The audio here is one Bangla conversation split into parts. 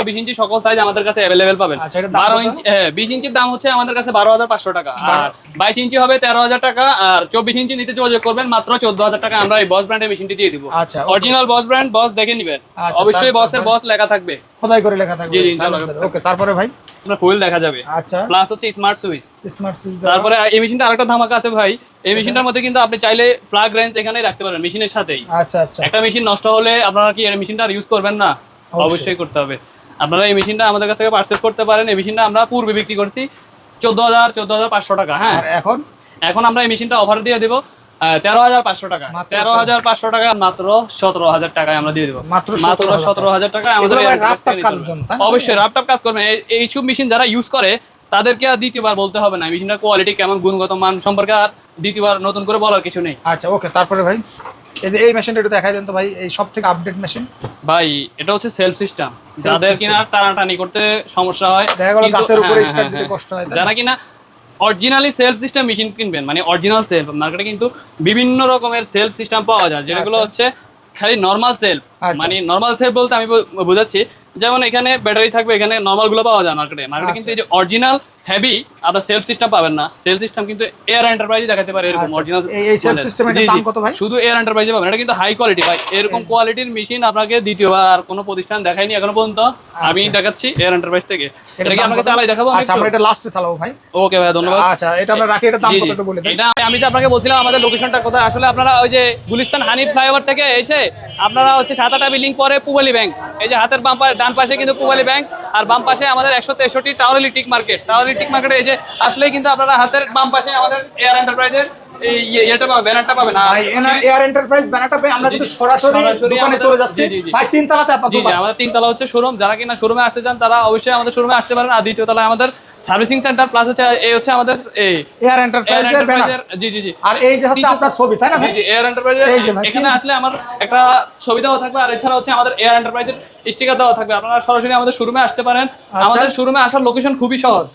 20 ইঞ্চি সকল সাইজ আমাদের কাছে अवेलेबल পাবেন। 12 ইঞ্চি 20 ইঞ্চির দাম হচ্ছে আমাদের কাছে 12500 টাকা, আর 22 ইঞ্চি হবে 13000 টাকা, আর 24 ইঞ্চি নিতে যোগাযোগ করবেন মাত্র 14000 টাকা আমরা এই বস ব্র্যান্ডের মেশিনটি দিয়ে দিব। আচ্ছা, অরিজিনাল বস ব্র্যান্ড, বস দেখে নেবেন, অবশ্যই বসের বস লেখা থাকবে, খোদাই করে লেখা থাকবে। জি ইনশাআল্লাহ। ওকে, তারপরে ভাই আপনার ফুয়েল দেখা যাবে। আচ্ছা, প্লাস হচ্ছে স্মার্ট সুইচ। তারপরে এই মেশিনটা আরেকটা ধামাকা আছে ভাই, এই মেশিনটার মধ্যে কিন্তু আপনি চাইলে প্লাগ রেঞ্জ এখানেই রাখতে পারেন মেশিনের সাথেই। আচ্ছা আচ্ছা, একটা মেশিন নষ্ট হলে আপনারা কি এই মেশিনটা ইউজ করবেন না? অবশ্যই করতে হবে। আপনারা এই মেশিনটা আমাদের কাছ থেকে পারচেজ করতে পারেন। এই মেশিনটা আমরা পূর্বে বিক্রি করছি 14500 টাকা। হ্যাঁ, এখন আমরা এই মেশিনটা অফার দিয়ে দেব 13500 টাকা। 13500 টাকা মাত্র 17000 টাকায় আমরা দিয়ে দেব। মাত্র 17000 টাকা আমাদের। অবশ্যই রাফটাপ কাজ করবেন। এই সব মেশিন যারা ইউজ করে তাদেরকে আর দ্বিতীয়বার বলতে হবে না মেশিনটার কোয়ালিটি কেমন, গুণগত মান সম্পর্কে আর দ্বিতীয়বার নতুন করে বলার কিছু নেই। আচ্ছা ওকে, তারপরে ভাই এই যে এই মেশিনটা একটু দেখাই দেন তো ভাই, এই সবথেকে আপডেট মেশিন ভাই। এটা হচ্ছে সেলফ সিস্টেম, যাদের কিনা টানাটানি করতে সমস্যা হয়, দেখা গেল গাছের উপরে স্টার্ট দিতে কষ্ট হয়, যারা কিনা অরিজিনালি সেলফ সিস্টেম মেশিন কিনবেন, মানে অরিজিনাল সেলফ, মার্কেটে কিন্তু বিভিন্ন রকমের সেলফ সিস্টেম পাওয়া যায়, যেগুলো হচ্ছে খালি নর্মাল সেলফ। মানে নর্মাল সেলফ বলতে আমি বোঝাচ্ছি, যেমন এখানে ব্যাটারি থাকবে, এখানে নর্মাল গুলো পাওয়া যায় মার্কেটে। কিন্তু এই যে অরিজিনাল হেভি আপনার সেলফ সিস্টেম পাবেন না। সেলফ সিস্টেম কিন্তু এয়ার এন্টারপ্রাইজে দেখাতে পারে এরকম অরিজিনাল। এই সেলফ সিস্টেমের দাম কত ভাই? শুধু এয়ার এন্টারপ্রাইজে পাবেন। এটা কিন্তু হাই কোয়ালিটি ভাই। এরকম কোয়ালিটির মেশিন আপনাকে দ্বিতীয়বার আর কোনো প্রতিষ্ঠান দেখায়নি এখনো পর্যন্ত। আমি দেখাচ্ছি এয়ার এন্টারপ্রাইজ থেকে। এটা কি আপনাকে চালাই দেখাবো? আচ্ছা, আমরা এটা লাস্টে চালাবো ভাই। ওকে ভাই, ধন্যবাদ। আচ্ছা, এটা আমরা রাখি, এটা দাম কত একটু বলে দেন। এটা আমি তো আপনাকে বলছিলাম আমাদের লোকেশনটা কোথায়। আসলে আপনারা ওই যে গুলিস্তান হানিফ ফ্লাইওভার থেকে এসে আপনারা হচ্ছে 7-8 বিল্ডিং পরে পুবালি ব্যাংক, এই যে হাতের বাম পাশে ডান পাশে কিন্তু পুবালি ব্যাংক, আর বাম পাশে আমাদের 163 tower electric market. Tower electric মার্কেটে এই যে আসলেই কিন্তু আপনারা হাতের বাম পাশে আমাদের এয়ার এন্টারপ্রাইজের এই এটা পাবেন, ব্যানারটা পাবেন। ভাই এয়ার এন্টারপ্রাইজ ব্যানারটা পেয়ে আমরা কিন্তু সরাসরি দোকানে চলে যাচ্ছি ভাই। 3 তলাতে আপনাদের দোকান। আমাদের 3 তলা হচ্ছে শোরুম। যারা কিনা শোরুমে আসতে চান তারা অবশ্যই আমাদের শোরুমে আসতে পারেন। আর দ্বিতীয় তলায় আমাদের সার্ভিসিং সেন্টার, প্লাস হচ্ছে এই হচ্ছে আমাদের এই এয়ার এন্টারপ্রাইজের ব্যানার। জি জি জি। আর এই যে হচ্ছে আপনার ছবি, তাই না ভাই? জি, এয়ার এন্টারপ্রাইজের এখানে আসলে আমার একটা ছবি দেওয়া থাকবে, আর এছাড়া হচ্ছে আমাদের এয়ার এন্টারপ্রাইজের স্টিকার দেওয়া থাকবে। আপনারা সরাসরি আমাদের শোরুমে আসতে পারেন। আমাদের শোরুমে আসার লোকেশন খুবই সহজ,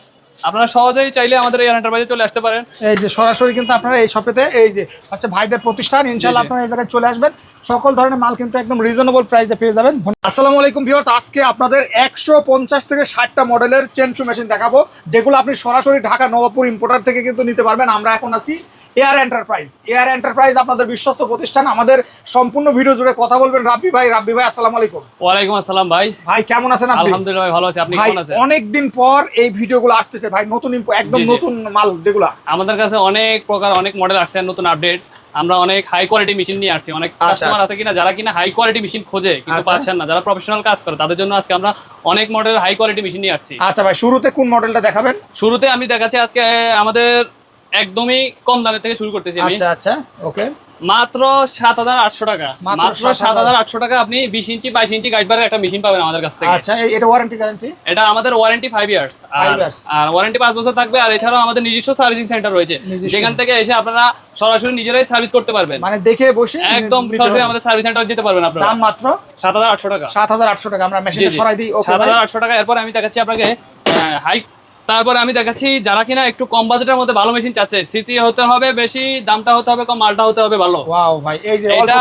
আপনারা সহজেই চাইলে আমাদের এয়ার এন্টারপ্রাইজে চলে আসতে পারেন। এই যে সরাসরি কিন্তু আপনারা এই শপেতে, এই যে আচ্ছা ভাইদের প্রতিষ্ঠান, ইনশাআল্লাহ আপনারা এই জায়গায় চলে আসবেন। সকল ধরনের মাল কিন্তু একদম রিজনেবল প্রাইসে পেয়ে যাবেন। আসসালামু আলাইকুম ভিউয়ার্স, আজকে আপনাদের 150 থেকে 60টা মডেলের চেনসু মেশিন দেখাবো, যেগুলো আপনি সরাসরি ঢাকা নবাবপুর ইম্পোর্টার থেকে কিন্তু নিতে পারবেন। আমরা এখন আছি এয়ার এন্টারপ্রাইজ। এয়ার এন্টারপ্রাইজ আপনাদের বিশ্বস্ত প্রতিষ্ঠান। আমাদের সম্পূর্ণ ভিডিও জুড়ে কথা বলবেন রাব্বি ভাই। রাব্বি ভাই আসসালামু আলাইকুম। ওয়ালাইকুম আসসালাম ভাই। ভাই কেমন আছেন আপনি? আলহামদুলিল্লাহ ভাই, ভালো আছি। আপনি কেমন আছেন? অনেকদিন পর এই ভিডিওগুলো আসতেছে ভাই, নতুন একদম নতুন মাল যেগুলো আমাদের কাছে অনেক প্রকার অনেক মডেল আসছে, নতুন আপডেট। আমরা অনেক হাই কোয়ালিটি মেশিন নিয়ে আসছি। অনেক কাস্টমার আছে কিনা যারা কিনা হাই কোয়ালিটি মেশিন খোঁজে কিন্তু পাচ্ছেন না, যারা প্রফেশনাল কাজ করে, তাদের জন্য আজকে আমরা অনেক মডেলের হাই কোয়ালিটি মেশিন নিয়ে আসছি। আচ্ছা ভাই, শুরুতে কোন মডেলটা দেখাবেন? শুরুতে আমি দেখাচ্ছি আজকে আমাদের একদমই কম দামের থেকে শুরু করতেছি আমি। আচ্ছা আচ্ছা, ওকে। মাত্র 7800 টাকা। মাত্র 7800 টাকা আপনি 20 ইঞ্চি 22 ইঞ্চি গাইড বারের একটা মেশিন পাবেন আমাদের কাছ থেকে। আচ্ছা, এটা ওয়ারেন্টি গ্যারান্টি? এটা আমাদের ওয়ারেন্টি 5 ইয়ার্স, আর ওয়ারেন্টি 5 বছর থাকবে। আর এছাড়াও আমাদের নিজস্ব সার্ভিসিং সেন্টার রয়েছে, যেখান থেকে এসে আপনারা সরাসরি নিজেরাই সার্ভিস করতে পারবেন। মানে দেখে বসে একদম সরাসরি আমাদের সার্ভিস সেন্টারে যেতে পারবেন আপনারা। দাম মাত্র 7800 টাকা। 7800 টাকা আমরা মেশিনটা সরাই দিই। ওকে 7800 টাকা। এরপর আমি দেখাচ্ছি আপনাকে হাই। তারপরে আমি দেখাচ্ছি যারা কিনা একটু কম বাজেটের মধ্যে ভালো মেশিন চাচ্ছে, সিসি হতে হবে বেশি, দামটা হতে হবে কম, মালটা হতে হবে ভালো। ওয়াও ভাই, এই যে এটা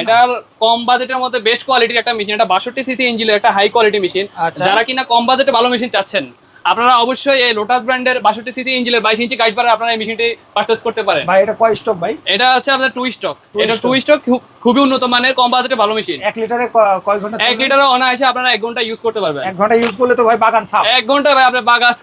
এটা কম বাজেটের মধ্যে বেস্ট কোয়ালিটির একটা মেশিন। এটা 62 সিসি ইঞ্জিনের একটা হাই কোয়ালিটি মেশিন। যারা কিনা কম বাজেটে ভালো মেশিন চাচ্ছেন, আপনারা অবশ্যই এই লোটাস ব্র্যান্ডের 62 সিসি ইঞ্জিনের 22 ইঞ্চি গাইড পারে আপনারা এই মেশিনটি পারচেজ করতে পারেন। ভাই এটা কয় স্টক ভাই? এটা হচ্ছে আপনাদের 2 স্টক। এটা 2 স্টক খুবই উন্নত মানের, কম বাজেটে ভালো মেশিন। 1 লিটারে কয় ঘন্টা? 1 লিটারে অনায়াসে আপনারা 1 ঘন্টা ইউজ করতে পারবেন। 1 ঘন্টা ইউজ করলে তো ভাই বাগান ছাপ। 1 ঘন্টা ভাই আপনার বাগান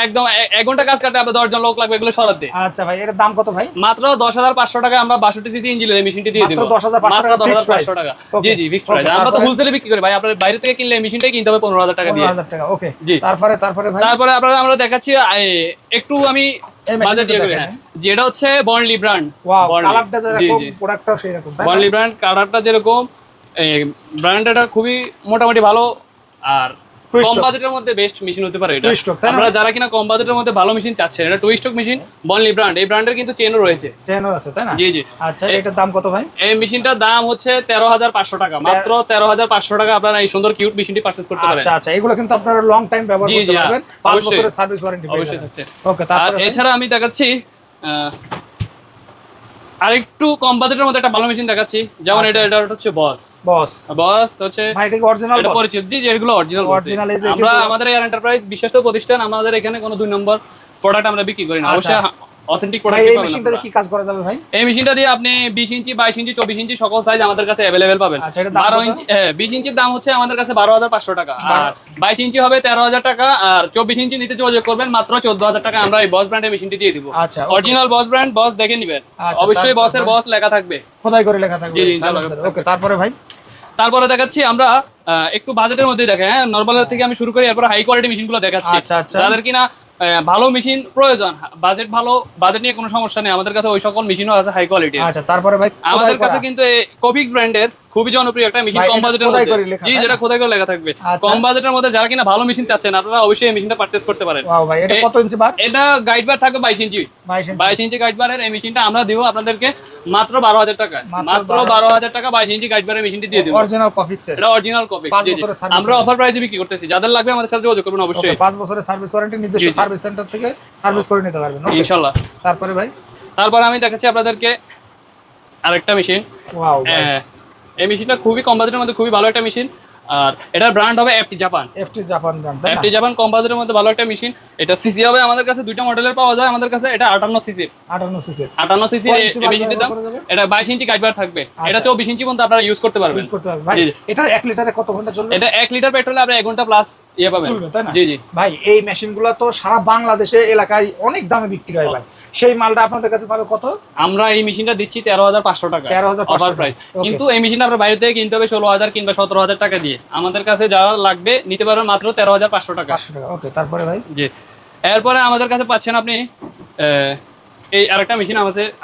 একদম 1 ঘন্টা কাজ কাটে আপনার 10 জন লোক লাগবে এগুলো সরাতে। আচ্ছা ভাই, এর দাম কত ভাই? মাত্র 10500 টাকা আমরা 62 সিসি ইঞ্জিনের এই মেশিনটি দিয়ে দেব। মাত্র 10500 টাকা। জি জি, ফিক্সড প্রাইস। আমরা তো হোলসেলে বিক্রি করি ভাই, আপনারা বাইরে থেকে কিনলে এই মেশিনটাই কিনতে হবে 15000 টাকা দিয়ে। 15000 টাকা, ওকে। জি। তারপরে ভাই, তারপরে আমরা দেখাচ্ছি একটু আমি বাজেট দিয়ে করি। হ্যাঁ, যেটা হচ্ছে বর্নলি ব্র্যান্ড। ওয়াও, কালারটা যেরকম প্রোডাক্টটাও সেই রকম। বর্নলি ব্র্যান্ড, কালারটা যেরকম, এই ব্র্যান্ডটা খুবই মোটামুটি ভালো। আর কম বাজেটের মধ্যে বেস্ট মেশিন হতে পারে এটা। আপনারা যারা কিনা কম বাজেটের মধ্যে ভালো মেশিন চাচ্ছেন, এটা 2 স্টক মেশিন, বর্নলি ব্র্যান্ড। এই ব্র্যান্ডের কিন্তু চেনও রয়েছে। চেনও আছে, তাই না? জি জি। আচ্ছা, এটার দাম কত ভাই? এই মেশিনটার দাম হচ্ছে 13500 টাকা। মাত্র 13500 টাকা আপনারা এই সুন্দর কিউট মেশিনটি পারচেজ করতে পারেন। আচ্ছা আচ্ছা, এগুলো কিন্তু আপনারা লং টাইম ব্যবহার করতে পারবেন। 5 বছরের সার্ভিস ওয়ারেন্টি অবশ্যই থাকছে। ওকে, তারপরে এছাড়া আমি দেখাচ্ছি আরেকটু কম বাজেটের মধ্যে একটা ভালো মেশিন দেখাচ্ছি, যেমন এটা হচ্ছে বস হচ্ছে ভাই এটা কি অরিজিনাল এটা পরিচিত। জি জি, এগুলো অরিজিনাল। অরিজিনাল এই যে আমরা আমাদের এয়ার এন্টারপ্রাইজ বিশ্বস্ত প্রতিষ্ঠান, আমাদের এখানে কোনো 2 নম্বর প্রোডাক্ট আমরা বিক্রি করি না, অবশ্যই অথেন্টিক প্রোডাক্ট এই পাবেন মেশিনটা আপনারা। কি কাজ করা যাবে ভাই? এই মেশিনটা দিয়ে আপনি 20 ইঞ্চি 22 ইঞ্চি 24 ইঞ্চি সকল সাইজ আমাদের কাছে अवेलेबल পাবেন। আচ্ছা, এটার দাম 12 কত? ইঞ্চি 20 ইঞ্চির দাম হচ্ছে আমাদের কাছে 12,500 টাকা, আর 22 ইঞ্চি হবে 13,000 টাকা, আর 24 ইঞ্চি নিতে যোগাযোগ করবেন মাত্র 14,000 টাকা। আমরা এই বস ব্র্যান্ডের মেশিনটি দিয়ে দিব। আচ্ছা, অরিজিনাল বস ব্র্যান্ড, বস দেখে নেবেন, আচ্ছা, অবশ্যই বসের বস লেখা থাকবে, খোদাই করে লেখা থাকবে। জি, ইনশাআল্লাহ। ওকে, তারপরে ভাই তারপরে দেখাচ্ছি আমরা একটু বাজেটের মধ্যে দেখে, হ্যাঁ নরমাল থেকে আমি শুরু করি, এরপর হাই কোয়ালিটি মেশিনগুলো দেখাচ্ছি। আচ্ছা, আচ্ছা। যাদের কিনা ভালো মেশিন প্রয়োজন, বাজেট ভালো, বাজেট নিয়ে কোনো সমস্যা নেই, আমাদের কাছে ওই সকল মেশিনও আছে হাই কোয়ালিটি। আচ্ছা, তারপরে ভাই আমাদের কাছে কিন্তু কোফিক্স ব্র্যান্ডের খুবই জনপ্রিয় একটা মেশিন, ভাই, কম এটা বাজেটের খোদাই মধ্যে। করে লেখা, জি, তাই যেটা না? খোদাই করে লেখা থাকবে। আচ্ছা। কম বাজেটের মধ্যে যারা কিনা ভালো মেশিন চাচ্ছেন, আপনারা অবশ্যই এই মেশিনটা পারচেজ করতে পারেন। ওয়াও ভাই, এটা কত ইঞ্চি বার? এটা গাইড বার থাকবে 22 ইঞ্চি। 22 ইঞ্চি গাইড বারের এই মেশিনটা আমরা দিব আপনাদেরকে মাত্র 12,000 টাকা, মাত্র 12,000 টাকা 22 ইঞ্চি গাইড বারের মেশিনটি দিয়ে দিব। অরিজিনাল কফিক্স এটা অরিজিনাল কপি। 5 জি জি, বছরের সার্ভিস আমরা অফার প্রাইসে বিক্রি করতেছি, যাদের লাগবে আমাদের সাথে যোগাযোগ করবেন অবশ্যই। 5 বছরের সার্ভিস ওয়ারেন্টি, নিজস্ব সার্ভিস সেন্টার থেকে সার্ভিস করে নিতে পারবেন। ওকে, ইনশাআল্লাহ। তারপরে ভাই তারপর আমি দেখাচ্ছি আপনাদেরকে আরেকটা মেশিন। ওয়াও ভাই, এই মেশিনটা খুবই কম বাজেটের মধ্যে খুবই ভালো একটা মেশিন, আর এটার ব্র্যান্ড হবে FT Japan. FT Japan brand, তাই না? এফটি জাপান কম বাজেটের মধ্যে ভালো একটা মেশিন। এটা সিসি হবে আমাদের কাছে দুইটা মডেলের পাওয়া যায় আমাদের কাছে। এটা 58 সিসি, 58 সিসি 58 সিসি কয় ইঞ্চি বার মেশিনটির দাম। ব্যবহার করা যাবে? এটা 22 ইঞ্চি গাইড বার থাকবে, এটা 24 ইঞ্চি পর্যন্ত আপনারা ইউজ করতে পারবেন। ইউজ করতে পারবেন ভাই। জি, জি। এটা 1 লিটারে কত ঘন্টা চলবে? এটা 1 লিটার পেট্রোলে আপনি 1 ঘন্টা প্লাস ইয়ে পাবেন। চলবে, তাই না? জি জি। ভাই এই মেশিনগুলো তো সারা বাংলাদেশে এলাকায় অনেক দামে বিক্রি হয় ভাই, সেই মালটা আপনাদের কাছে পাবে কত? আমরা এই মেশিনটা দিচ্ছি 13,500 টাকা 13,500 অফার প্রাইস। Okay. কিন্তু এই মেশিনটা আপনার বাইরে থেকে কিনতে হবে 16,000 কিংবা 17,000 টাকা দিয়ে। আমাদের কাছে যারা লাগবে নিতে পারবেন মাত্র 13,500 টাকা। 500 টাকা। ওকে, তারপরে ভাই জি। এরপরে আমাদের কাছে পাচ্ছেন আপনি এই আরেকটা মেশিন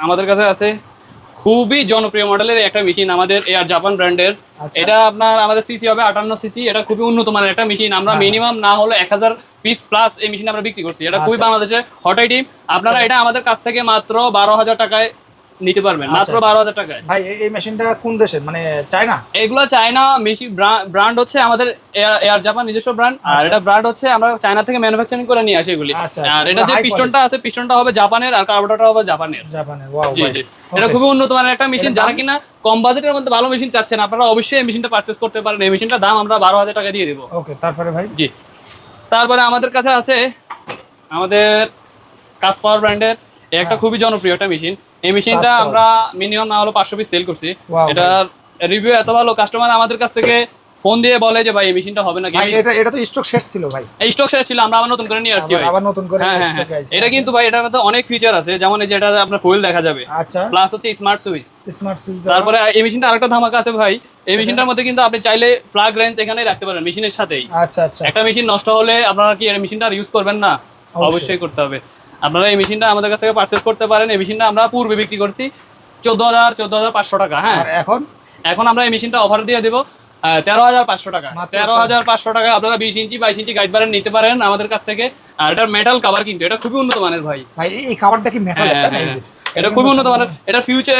আমাদের কাছে আছে, খুবই জনপ্রিয় মডেলের একটা মেশিন, আমাদের এয়ার জাপান ব্র্যান্ডের। আচ্ছা। এটা আপনার আমাদের সিসি হবে 58 সিসি। এটা খুবই উন্নত মানের একটা মেশিন। আমরা মিনিমাম না হলে 1000 পিস প্লাস এই মেশিন আমরা বিক্রি করছি। এটা খুবই আচ্ছা। বাংলাদেশে হট আইটেম। আপনারা এটা আমাদের কাছ থেকে মাত্র 12,000 টাকায় নিতে পারবেন, মাত্র 12,000 টাকায়। ভাই এই মেশিনটা কোন দেশের, মানে চায়না? এগুলো চায়না মেশিন, ব্র্যান্ড হচ্ছে আমাদের এয়ার জাপান নিজস্ব ব্র্যান্ড, আর এটা ব্র্যান্ড হচ্ছে আমরা চায়না থেকে ম্যানুফ্যাকচারিং করে নিয়ে আসি এগুলি। আচ্ছা, আর এটা যে high পিস্টনটা আছে, পিস্টনটা হবে জাপানের, আর কার্বোরেটরটা হবে জাপানের। জাপানের। ওয়াও জি ভাই, জি, এটা খুবই উন্নত মানের একটা মেশিন। এটার যারা দাম? কিনা কম বাজেটের মধ্যে ভালো মেশিন চাচ্ছেন, আপনারা অবশ্যই এই মেশিনটা পারচেজ করতে পারেন। এই মেশিনটার দাম আমরা 12,000 টাকা দিয়ে দেবো। ওকে, তারপরে ভাই জি। তারপরে আমাদের কাছে আছে আমাদের কাসপাওয়ার ব্র্যান্ডের একটা খুবই জনপ্রিয় একটা মেশিন। এই মেশিনটা কাসপাওয়ার। আমরা মিনিমাম না হলো 500 পিস সেল করছি। Wow, এটার রিভিউ এত ভালো, কাস্টমার আমাদের কাছ থেকে ফোন দিয়ে বলে যে ভাই এই মেশিনটা হবে নাকি। ভাই এটা তো স্টক শেষ ছিল ভাই, এই স্টক শেষ ছিল, আমরা আবার নতুন করে নিয়ে আসছি ভাই। আবার নতুন করে হ্যাঁ হ্যাঁ স্টক হ্যাঁ। আইছে। এটা কিন্তু ভাই এটার মধ্যে অনেক ফিচার আছে, যেমন এই যে এটা আপনার ফুয়েল দেখা যাবে, আচ্ছা, প্লাস হচ্ছে স্মার্ট সুইচ। Smart switch. তারপরে এই মেশিনটা আরেকটা ধামাকা আছে ভাই, এই মেশিনটার মধ্যে কিন্তু আপনি চাইলে প্লাগ রেঞ্জ এখানেই রাখতে পারেন মেশিনের সাথেই। আচ্ছা আচ্ছা, একটা মেশিন নষ্ট হলে আপনারা কি এই মেশিনটা ইউজ করবেন না? অবশ্যই করতে হবে। আপনারা এই মেশিনটা আমাদের কাছ থেকে পারচেজ করতে পারেন। এই মেশিনটা আমরা পূর্বে বিক্রি করছি 14,500 টাকা। হ্যাঁ, আর এখন এখন আমরা এই মেশিনটা অফার দিয়ে দেবো 13,500 টাকা। মাত্র 13,500 টাকা আপনারা 20 ইঞ্চি 22 ইঞ্চি গাইড বারের নিতে পারেন আমাদের কাছ থেকে। আর এটার মেটাল কভার কিন্তু এটা খুবই উন্নত মানের ভাই। ভাই এই খাবারটা কি মেটাল? এটা খুবই উন্নত মানের। এটা ফিউচার,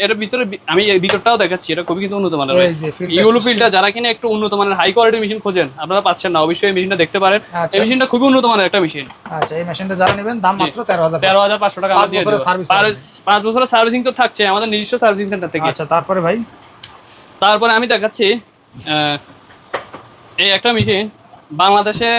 এটার ভিতরে আমি এই ভিতরটাও দেখাচ্ছি, এটা খুবই কিন্তু উন্নত মানের। এই যে filter ইউলো ফিল্টার যারা কিনা একটু উন্নত মানের হাই কোয়ালিটি মেশিন খোঁজেন, আপনারা পাচ্ছেন না, অবশ্যই এই মেশিনটা দেখতে পারেন। আচ্ছা। এই মেশিনটা খুবই উন্নত মানের একটা মেশিন। আচ্ছা, এই মেশিনটা যারা নেবেন দাম মাত্র 13,000। 13,500 টাকা আমরা 5 দিয়ে বছরের দেব। সার্ভিস। 5 বছরের সার্ভিসিং তো থাকছে আমাদের নিজস্ব সার্ভিসিং সেন্টার থেকে। আচ্ছা, তারপরে ভাই তারপরে আমি দেখাচ্ছি এই একটা মেশিন, বাংলাদেশে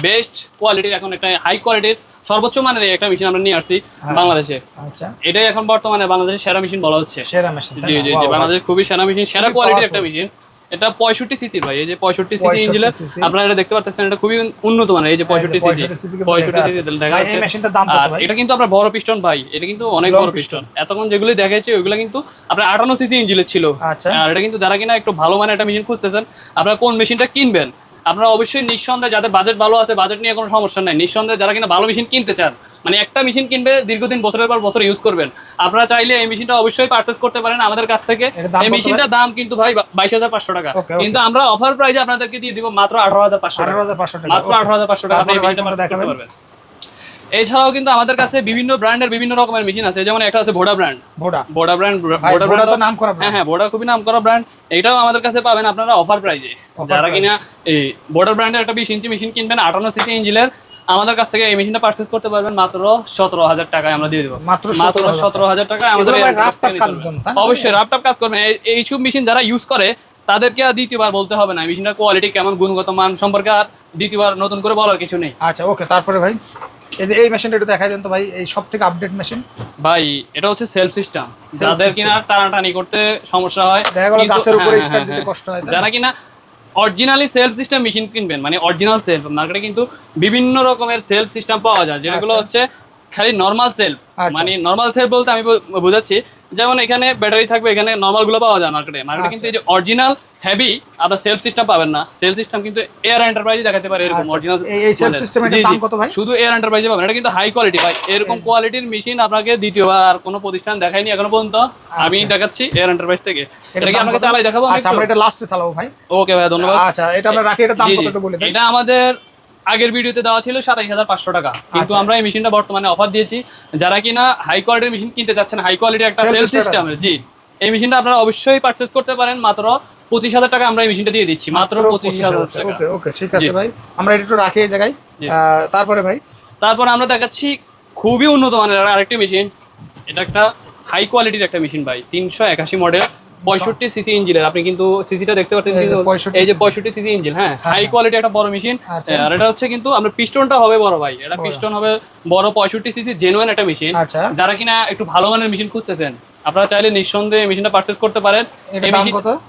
বেস্ট কোয়ালিটির, এখন একটা হাই কোয়ালিটির সর্বোচ্চ মানের একটা মেশিন আমরা নিয়ে আসছি বাংলাদেশে। আচ্ছা, এটাই এখন বর্তমানে বাংলাদেশের সেরা মেশিন বলা হচ্ছে। সেরা মেশিন। জি জি জি, বাংলাদেশের খুবই সেরা মেশিন, সেরা কোয়ালিটির একটা মেশিন। এটা 65 সিসি ভাই, এই যে 65 সিসি ইঞ্জিনের আপনারা এটা দেখতে পাচ্ছেন, এটা খুবই উন্নত মানের। এই যে 65 সিসি 65 সিসি দেখা যাচ্ছে। এই মেশিনটার দাম কত ভাই? এটা কিন্তু আপনার বড় পিস্টন ভাই, এটা কিন্তু অনেক বড় পিস্টন। এতক্ষণ যেগুলো দেখাচ্ছি ওইগুলো কিন্তু আপনার 58 সিসি ইঞ্জিনের ছিল। আচ্ছা, আর এটা কিন্তু যারা কিনা একটু ভালো মানের একটা মেশিন খুঁজতেছেন, আপনারা কোন মেশিনটা কিনবেন, আপনারা অবশ্যই নিঃসন্দেহে, যাদের বাজেট ভালো আছে, বাজেট নিয়ে কোনো সমস্যা নাই, নিঃসন্দেহে যারা কিনা ভালো মেশিন কিনতে চান, মানে একটা মেশিন কিনবে দীর্ঘদিন বছরের পর বছর ইউজ করবেন, আপনারা চাইলে এই মেশিনটা অবশ্যই পারচেজ করতে পারেন আমাদের কাছ থেকে। এই মেশিনটার দাম কিন্তু ভাই 22,500 টাকা, কিন্তু আমরা অফার প্রাইসে আপনাদেরকে দিয়ে দিব মাত্র 18,500 টাকা। 18,500 টাকা, মাত্র 18,500 টাকা আপনি এই মেশিনটা পারচেজ করতে পারবেন। এছাড়াও কিন্তু আমাদের কাছে বিভিন্ন ব্র্যান্ডের বিভিন্ন রকমের মেশিন আছে, যেমন একটা আছে ভোডা ব্র্যান্ড। ভোডা ব্র্যান্ড তো নাম করা। হ্যাঁ হ্যাঁ, ভোডা খুবই নাম করা ব্র্যান্ড। এটাও আমাদের কাছে পাবেন আপনারা অফার প্রাইসে। যারা কিনা এই ভোডা ব্র্যান্ডের একটা 20 ইঞ্চি মেশিন কিনবেন 58 সিসি ইঞ্জিনের, আমাদের কাছ থেকে এই মেশিনটা পারচেজ করতে পারবেন মাত্র 17,000 টাকায় আমরা দিয়ে দেবো। মাত্র 17,000 টাকায় আমাদের অবশ্যই রাফটাপ কাজ করবেন। এইসব মেশিন যারা ইউজ করে তাদেরকে আর দ্বিতীয়বার বলতে হবে না মেশিনটার কোয়ালিটি কেমন, গুণগত মান সম্পর্কে আর দ্বিতীয়বার নতুন করে বলার কিছু নেই। আচ্ছা ওকে, তারপরে ভাই এই যে এই মেশিনটা একটু দেখাই দেন তো ভাই, এই সব থেকে আপডেট মেশিন ভাই। এটা হচ্ছে সেলফ সিস্টেম, যাদের কিনা টানাটানি করতে সমস্যা হয়, দেখা গেল গাছের উপরে স্টার্ট দিতে কষ্ট হয়, যারা কিনা অরিজিনালি সেলফ সিস্টেম মেশিন কিনবেন, মানে অরিজিনাল সেলফ, মার্কেটে কিন্তু বিভিন্ন রকমের সেলফ সিস্টেম পাওয়া যায়, যেগুলো হচ্ছে খালি নর্মাল সেলফ। মানে নর্মাল সেলফ বলতে আমি বোঝাচ্ছি, যেমন এখানে ব্যাটারি থাকবে, এখানে নর্মাল গুলো পাওয়া যায় মার্কেটে। কিন্তু এই যে অরিজিনাল হেভি আপনার সেলফ সিস্টেম পাবেন না। সেলফ সিস্টেম কিন্তু এয়ার এন্টারপ্রাইজে দেখাতে পারে এরকম অরিজিনাল। এই সেলফ সিস্টেমের দাম কত ভাই? শুধু এয়ার এন্টারপ্রাইজে পাবেন। এটা কিন্তু হাই কোয়ালিটি ভাই। এরকম কোয়ালিটির মেশিন আপনাকে দ্বিতীয়বার আর কোনো প্রতিষ্ঠান দেখায়নি এখনো পর্যন্ত। আমি দেখাচ্ছি এয়ার এন্টারপ্রাইজ থেকে। এটা কি আপনাকে চালাই দেখাবো? আচ্ছা আমরা এটা লাস্টে চালাবো ভাই। ওকে ভাই, ধন্যবাদ। আচ্ছা এটা আমরা রাখি, এটা দাম কত একটু বলে দেন। এটা আমাদের আগের ভিডিওতে দেওয়া ছিল 27,500 টাকা, কিন্তু আমরা এই মেশিনটা বর্তমানে অফার দিয়েছি। যারা কিনা হাই কোয়ালিটির মেশিন কিনতে চাচ্ছেন, হাই কোয়ালিটির একটা সেলফ সিস্টেমের, জি, এই মেশিনটা আপনারা অবশ্যই পারচেজ করতে পারেন। মাত্র 25,000 টাকা আমরা এই মেশিনটা দিয়ে দিচ্ছি, মাত্র 25,000 টাকা। ওকে ওকে, ঠিক আছে ভাই, আমরা এটা একটু রাখি এই জায়গায়। তারপরে ভাই, তারপর আমরা দেখাচ্ছি খুবই উন্নত মানের আরেকটি মেশিন। এটা একটা হাই কোয়ালিটির একটা মেশিন ভাই, 381 মডেল, 65 সিসি ইঞ্জিনের। আপনি কিন্তু সিসিটা দেখতে পাচ্ছেন, এই যে 65 সিসি ইঞ্জিন। হ্যাঁ, হাই কোয়ালিটি একটা বড় মেশিন। আর এটা হচ্ছে কিন্তু আমরা পিস্টনটা হবে বড় ভাই, এটা পিস্টন হবে বড়, 65 সিসি জেনুইন একটা মেশিন। যারা কিনা একটু ভালো মানের মেশিন খুঁজতেছেন, আপনারা চাইলে নিঃসন্দেহে এই মেশিনটা পারচেজ করতে পারেন।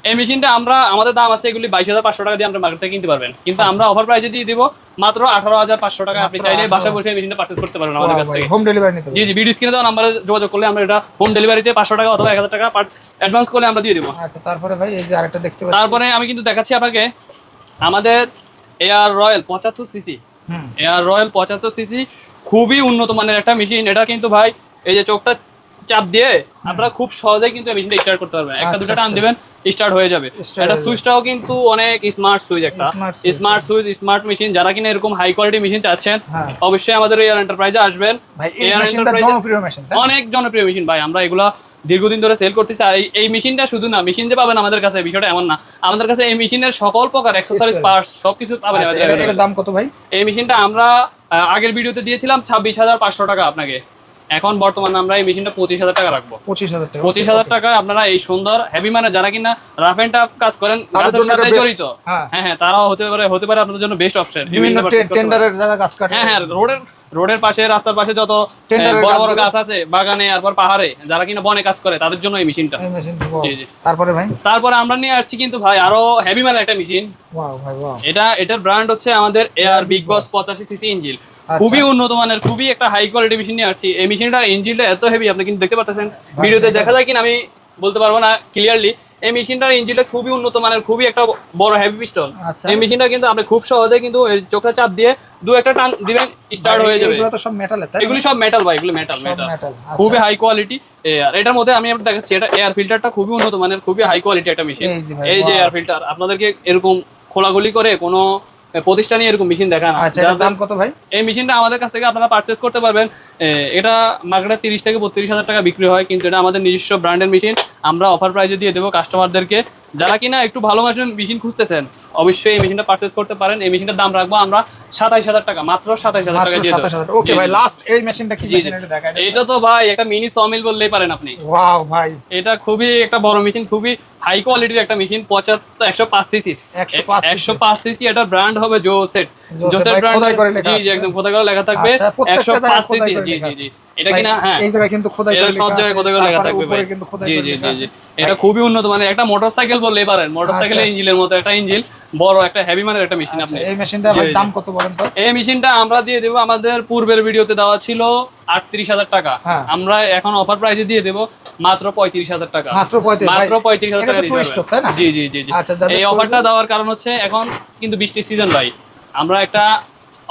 এই মেশিনটা আমাদের দাম আছে এগুলি 22,500 টাকা দিয়ে আপনি মার্কেট থেকে কিনতে পারবেন, কিন্তু আমরা অফার প্রাইসে দিয়ে দিব মাত্র 18,500 টাকা। আপনি চাইলে বাসায় বসে এই মেশিনটা পারচেজ করতে পারবেন আমাদের কাছ থেকে। হোম ডেলিভারি নিতে জি জি, ভিডিও স্ক্রিনে দেওয়া নাম্বারে যোগাযোগ করলে আমরা এটা হোম ডেলিভারিতে 500 টাকা অথবা 1,000 টাকা অ্যাডভান্স করলে আমরা দিয়ে দেবো। আচ্ছা তারপরে ভাই এই যে আরেকটা দেখতে পাচ্ছি। তারপরে আমি কিন্তু দেখাচ্ছি আপনাকে আমাদের air royal 75 CC. Air royal 75 CC খুবই উন্নত মানের একটা মেশিন। এটা কিন্তু ভাই এই যে চোখটা চাপ দিয়ে আপনারা খুব সহজেই কিন্তু এই মেশিনটা স্টার্ট করতে পারবেন। একটা দুটো টান দিবেন, স্টার্ট হয়ে যাবে। এটা সুইচটাও কিন্তু অনেক স্মার্ট সুইচ, একটা স্মার্ট সুইচ, স্মার্ট মেশিন। যারা কিনা এরকম হাই কোয়ালিটি মেশিন চাচ্ছেন, অবশ্যই আমাদের এয়ার এন্টারপ্রাইজে আসবেন। এয়ার এন্টারপ্রাইজ জনপ্রিয় মেশিন, অনেক জনপ্রিয় মেশিন ভাই। আমরা এগুলা দীর্ঘদিন ধরে সেল করতেছি। আর এই মেশিনটা শুধু না, মেশিন যে পাবেন আমাদের কাছে বিষয়টা এমন না, আমাদের কাছে এই মেশিনের সকল প্রকার অ্যাকসেসরিজ, পার্টস সবকিছু পাবেন। এর দাম কত ভাই? এই মেশিনটা আমরা আগের ভিডিওতে দিয়েছিলাম 26,500 টাকা আপনাকে। এখন বর্তমানে আমরা এই মেশিনটা 25,000 টাকা রাখবো। 25,000 টাকা আপনারা এই সুন্দর হেভি মানে যারা কিনা রাফ এন্ড টাফ কাজ করেন, কাজের সাথে জড়িত, হ্যাঁ তারাও হতে পারে আপনাদের জন্য বেস্ট অপশন। বিভিন্ন টেন্ডারের যারা কাজ করে, হ্যাঁ রোডের পাশে, রাস্তার পাশে যত বড় বড় গাছ আছে, বাগানে আর পাহাড়ে, যারা কিনা বনে কাজ করে, তাদের জন্য এই মেশিনটা। তারপরে ভাই, তারপরে আমরা নিয়ে আসছি কিন্তু ভাই আরো হেভি মানে একটা মেশিন। এটার ব্র্যান্ড হচ্ছে আমাদের এয়ার বিগ বস 85 সিসি ইঞ্জিন। খুবই উন্নত মানের, খুবই একটা হাই কোয়ালিটি মেশিন নিয়ে আসছি। এই মেশিনটা ইঞ্জিনটা এত হেভি, আপনি কিন্তু দেখতে পাচ্ছেন ভিডিওতে, দেখা যায় কিনা আমি বলতে পারবো না ক্লিয়ারলি। এই মেশিনটার ইঞ্জিনটা খুবই উন্নত মানের, খুবই একটা বড় হেভি পিস্টন। এই মেশিনটা কিন্তু আপনি খুব সহজে কিন্তু চোখটা চাপ দিয়ে দু একটা টান দিবেন, স্টার্ট হয়ে যাবে। এগুলো তো সব মেটাল, এগুলি সব মেটাল ভাই, এগুলো মেটাল, খুবই হাই কোয়ালিটি। আর এটার মধ্যে আমি আপনাদের দেখাচ্ছি, এটা এয়ার ফিল্টারটা খুবই উন্নত মানের, খুবই হাই কোয়ালিটি একটা মেশিন। এই যে এয়ার ফিল্টার, আপনাদেরকে এরকম খোলাগুলি করে কোনো প্রতিষ্ঠানে এরকম মেশিন দেখা না। দাম কত ভাই? এই মেশিনটা আমাদের কাছ থেকে আপনারা পারচেজ করতে পারবেন। এটা মার্কেটে 30 থেকে 32,000 টাকা বিক্রি হয়, কিন্তু এটা আমাদের নিজস্ব ব্র্যান্ডের মেশিন। আমরা অফার প্রাইসে দিয়ে দেবো কাস্টমারদেরকে। যারা কিনা একটু ভালো মানের মেশিন খুঁজতেছেন, অবশ্যই এই মেশিনটা পারচেজ করতে পারেন। এই মেশিনটার দাম রাখবো আমরা 27,000 টাকা, মাত্র 27,000 টাকা দিয়ে দেব। ওকে ভাই, লাস্ট এই মেশিনটা কি মেশিন এটা দেখাই দেন। এটা তো ভাই একটা মিনি সমিল বললেই পারেন আপনি। ওয়াও ভাই, এটা খুবই একটা বড় মেশিন, খুবই হাই কোয়ালিটির একটা মেশিন। 105 CC, 105 CC. এটা ব্র্যান্ড হবে জোসেট ব্র্যান্ড। জি একদম খোদাই করে লেখা থাকবে 105 সিসি। জি এটা কিনা, হ্যাঁ এই জায়গায় কিন্তু খোদাই করে সব জায়গায় খোদাই করে লেখা থাকবে ভাই। জি এটা খুবই উন্নত মানের একটা মোটরসাইকেল বললেই পারেন। মোটরসাইকেলের ইঞ্জিনের মতো একটা ইঞ্জিন, বড় একটা হেভি মানের একটা মেশিন। আপনি এই মেশিনটা ভাই দাম কত বলেন তো? এই মেশিনটা আমরা দিয়ে দেব, আমাদের পূর্বের ভিডিওতে দেওয়া ছিল 38,000 টাকা, আমরা এখন অফার প্রাইসে দিয়ে দেব মাত্র 35,000 টাকা। মাত্র 35,000 টাকা দিয়ে দিবেন। জি এই অফারটা দেওয়ার কারণ হচ্ছে এখন কিন্তু বৃষ্টির সিজন ভাই, আমরা একটা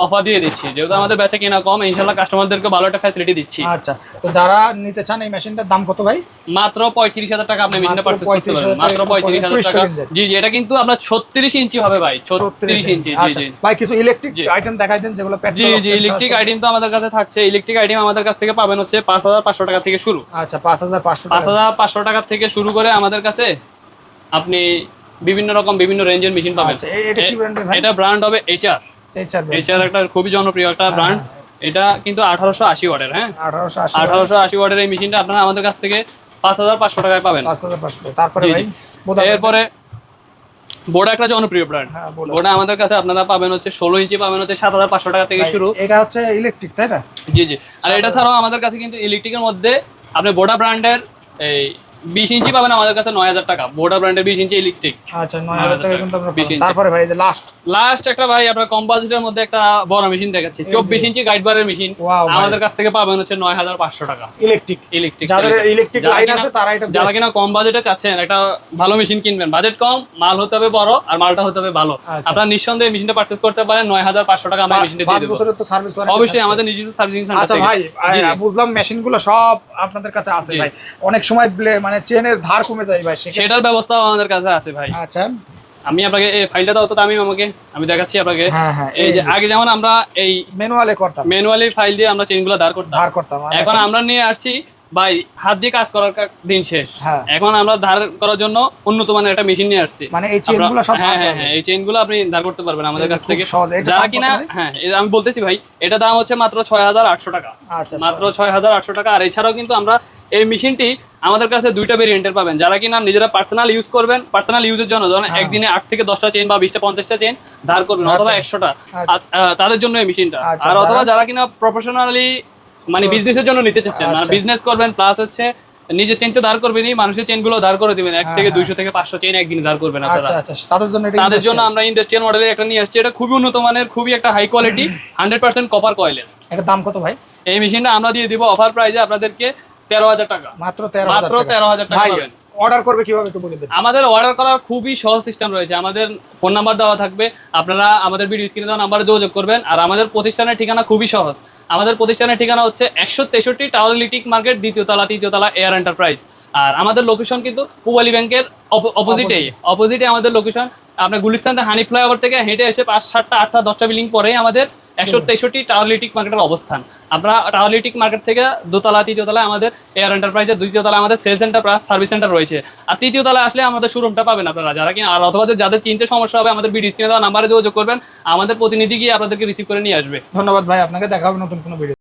অফার দিয়ে দিচ্ছি, যেহেতু আমাদের বেচা কিনা কম, ইনশাআল্লাহ কাস্টমারদেরকে ভালো একটা ফ্যাসিলিটি দিচ্ছি। আচ্ছা, তো যারা নিতে চান এই মেশিনটার দাম কত ভাই? মাত্র 35,000 টাকা আপনি মেশিনটা পারচেজ করতে পারবেন, মাত্র 35,000 টাকা। জি এটা কিন্তু আপনার 36 ইঞ্চি হবে ভাই, 36 ইঞ্চি। জি ভাই কিছু ইলেকট্রিক আইটেম দেখাই দেন যেগুলো পেট্রোল। জি ইলেকট্রিক আইটেম তো আমাদের কাছে থাকছে। ইলেকট্রিক আইটেম আমাদের কাছ থেকে পাবেন হচ্ছে 5,500 টাকা থেকে শুরু। আচ্ছা 5,500 টাকা থেকে শুরু করে আমাদের কাছে আপনি বিভিন্ন রকম বিভিন্ন রেঞ্জের মেশিন পাবেন। এটা কি ব্র্যান্ডের ভাই? এটা ব্র্যান্ড হবে HR। এইচআর একটা খুবই জনপ্রিয় একটা ব্র্যান্ড। এটা কিন্তু 1880 ওয়াটের। হ্যাঁ, 1880 ওয়াটের এই মেশিনটা আপনারা আমাদের কাছ থেকে 5500 টাকায় পাবেন। 5500। তারপরে ভাই এরপরে বোর্ডা একটা জনপ্রিয় ব্র্যান্ড। বোর্ডা আমাদের কাছে আপনারা পাবেন হচ্ছে 16 ইঞ্চি পাবেন হচ্ছে 7500 টাকা থেকে শুরু। এটা হচ্ছে ইলেকট্রিক, তাই না? জি জি। আর এটা ছাড়াও আমাদের কাছে কিন্তু ইলেকট্রিকের মধ্যে আপনি বোর্ডা ব্র্যান্ডের এই 20 ইঞ্চি পাবেন আমাদের কাছে 9000 টাকা। বোর্ডা ব্র্যান্ডের 20 ইঞ্চি ইলেকট্রিক। আচ্ছা, 9000 টাকা কিন্তু আমরা পাবো। তারপরে ভাই যে লাস্ট একটা ভাই আপনার কম বাজেটের মধ্যে একটা বড় মেশিন দেখাচ্ছি, 24 ইঞ্চি গাইড বারের মেশিন। আমাদের কাছ থেকে পাবেন হচ্ছে 9500 টাকা ইলেকট্রিক। যাদের ইলেকট্রিক লাইন আছে তারা এটা, যারা কিনা কম বাজেটে চাচ্ছেন একটা ভালো মেশিন কিনবেন, বাজেট কম, মাল হতে হবে বড় আর মালটা হতে হবে ভালো, আপনারা নিঃসন্দেহে মেশিনটা পারচেজ করতে পারেন। 9500 টাকা আমরা মেশিনটা দিয়ে দেব। 5 বছরের তো সার্ভিস ওয়ারেন্টি অবশ্যই আমাদের নিজস্ব সার্ভিসিং সেন্টার আছে। আচ্ছা ভাই, বুঝলাম মেশিনগুলো সব আপনাদের কাছে আছে ভাই। অনেক সময় মানে চেনের ধার কমে যায় ভাই, সেটার ব্যবস্থাও আমাদের কাছে আছে ভাই। আচ্ছা, আমি আপনাকে এই ফাইলটা দাও তো, আমি দেখাচ্ছি আপনাকে। এই যে আগে যেমন আমরা এই ম্যানুয়ালি ফাইল দিয়ে আমরা চেইনগুলো ধার করতাম, এখন আমরা নিয়ে আসছি ভাই হাত দিয়ে কাজ করার দিন শেষ। এখন আমরা ধার করার জন্য উন্নত মানের একটা মেশিন নিয়ে আসছি। মানে এই চেইনগুলো সব, এই চেইনগুলো আপনি ধার করতে পারবেন আমাদের কাছ থেকে। যারা কিনা আমি বলতেছি ভাই, এটা দাম হচ্ছে মাত্র 6800 টাকা। মাত্র 6800 টাকা। আর এছাড়াও কিন্তু আমরা এই মেশিনটি আমাদের কাছে দুইটা ভেরিয়েন্টের পাবেন। যারা কিনা নিজেরা পার্সোনাল ইউজ করবেন, পার্সোনাল ইউজের জন্য ধরেন একদিনে 8 থেকে 10টা চেইন বা 20টা 50টা চেইন ধার করবেন অথবা 100টা, তাদের জন্য এই মেশিনটা। আর অথবা যারা কিনা প্রফেশনালি মানে বিজনেসের জন্য নিতে চাচ্ছেন, মানে বিজনেস করবেন প্লাস হচ্ছে নিজের চেইন তো ধার করবেনই, মানুষের চেইন গুলো ধার করে দিবেন। 1 থেকে 200 থেকে 500 চেইন একদিনে ধার করবেন আপনারা। তাদের জন্য আমরা ইন্ডাস্ট্রিয়াল মডেলের একটা নিয়ে আসছি। এটা খুবই উন্নত মানের, খুবই একটা হাই কোয়ালিটি 100% কপার কয়েলের। এটা দাম কত ভাই? এই মেশিনটা আমরা দিয়ে দিব অফার প্রাইসে আপনাদেরকে 13000 টাকা। মাত্র 13000 টাকা। ভাই অর্ডার করবে কিভাবে একটু বলে দেন। আমাদের অর্ডার করার খুবই সহজ সিস্টেম রয়েছে। আমাদের ফোন নাম্বার দেওয়া থাকবে, আপনারা আমাদের ভিডিও স্ক্রিনে দেওয়া নাম্বারে যোগাযোগ করবেন। আর আমাদের প্রতিষ্ঠানের ঠিকানা খুবই সহজ। আমাদের প্রতিষ্ঠানের ঠিকানা হচ্ছে 163 টাওয়ার ইলেকট্রিক মার্কেট, 2য় তলা 3য় তলা, এয়ার এন্টারপ্রাইজ। আর আমাদের লোকেশন কিন্তু পূবালী ব্যাংকের অপোজিটে আমাদের লোকেশন। আপনার গুলিস্তান হানি ফ্লাইওভার থেকে হেঁটে এসে 5, 7, 8, 10টা বিল্ডিং পরেই আমাদের 163 টাওয়ার ইলেকট্রিক মার্কেটের অবস্থান। আপনারা টাওয়ার ইলেকট্রিক মার্কেট থেকে 2 তলা 3য় তলায় আমাদের এয়ার এন্টারপ্রাইজের, 2য় তলায় আমাদের sales centre plus service centre রয়েছে। আর 3য় তলায় আসলে আমাদের শোরুমটা পাবেন আপনারা। যারা কিনা আর অথবা যাদের চিনতে সমস্যা হবে আমাদের ভিডিও স্ক্রিনে দেওয়া নাম্বারে যোগাযোগ করবেন, আমাদের প্রতিনিধি গিয়ে আপনাদেরকে রিসিভ করে নিয়ে আসবে। ধন্যবাদ ভাই, আপনাকে দেখা হবে নতুন কোনো ভিডিও।